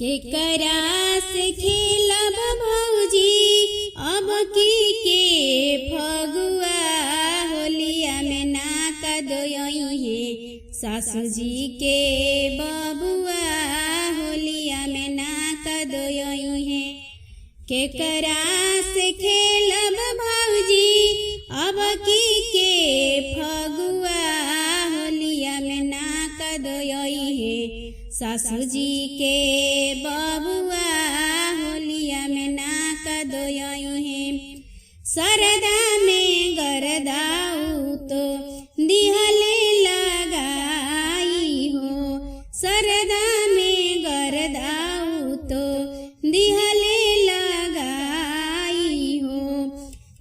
केकरा से खेलब भौजी अब की के फगुआ होलिया में नाका दोयई है सासू जी के बबुआ होलिया में नाका दोयई है। केकरा से खेलब भौजी अब की के फगुआ होलिया में नाका दोयई है सासू जी के बबुआ होलिया में नाका दोयई है। सरदा में गरदाऊ तो दिहले लगाई हो, सरदा में गरदाऊ तो दिहले लगाई हो।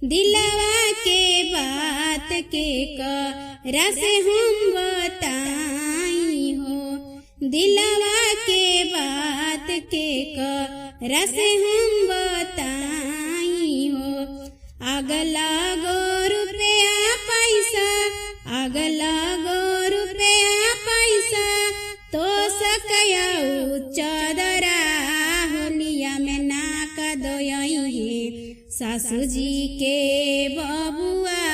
दिलवा के बात के करा से हम बताई हो, दिलवा के बात के करा से हम बताई हो। अगला गो रुपया पैसा, अगला गो रुपया पैसा तो सकया चदरा होलिया में नाका दोयई है सासू जी के बबुआ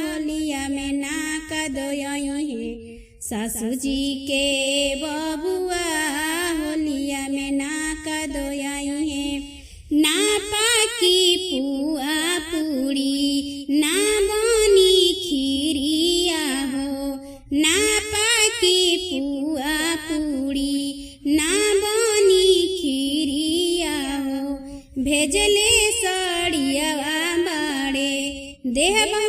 होलिया में नाका दोयई है सासू जी के बबुआ होलिया में नाका दोयई है। ना पाकी पुआ पूरी ना बनी खीरिया हो, ना पाकी पुआ पूरी ना बनी खीरिया हो। भेजले सड़ियावा बाड़े देहबा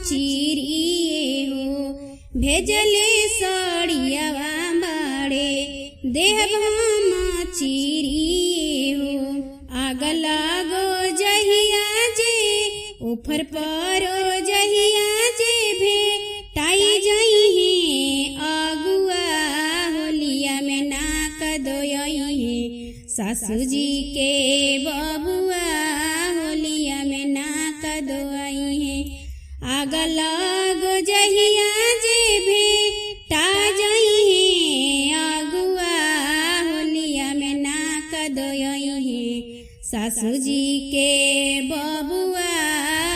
चिरिए हो, भेजले सड़ियावा बाड़े देहबा चिरिए हो। अगला गो जहिया जे ऊपर परो जहिया जे भेटाई जई है अगुआ होलिया में नाका दोयई है सासू जी के बबुआ होलिया में नाका दोयई है। अगला गो जहिया जे भेटा जई है अगुआ होलिया में नाका दोयई है सासू जी के बबुआ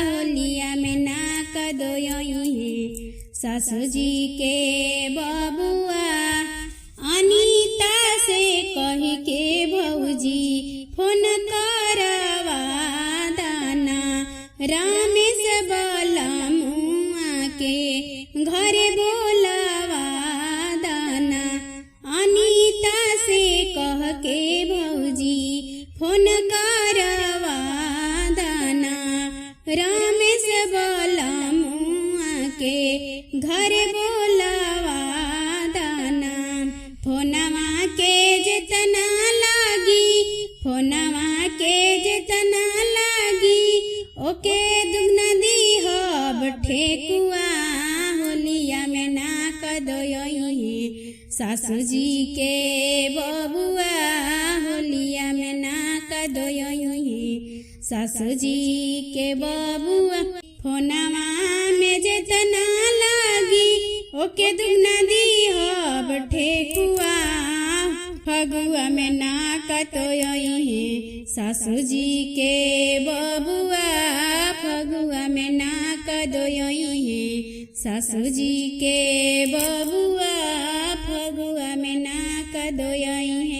होलिया में नाका दोयई है सासू जी के बबुआ। अनीता से कही के भौजी फोन करवा दाना रामेश बलमुआ के घरे बोलवा दाना। अनीता से कह के भौजी फोन करवा दाना रामेश बलमुआ के घरे बोलवा दाना। फोनवा के जितना लागी, फोनवा के जितना लागी ओके दुगना दीहब ठेकुआ होलिया में नाका दोयई है सासू जी के बबुआ होलिया में नाका दोयई है सासू जी के बबुआ। फोनवा में जितना लागी ओके दुगना दीहब ठेकुआ फगुआ में नाका दोयई है सासू जी के बबुआ फगुआ में नाका दोयई है सासू जी के बबुआ फगुआ में नाका दोयई है।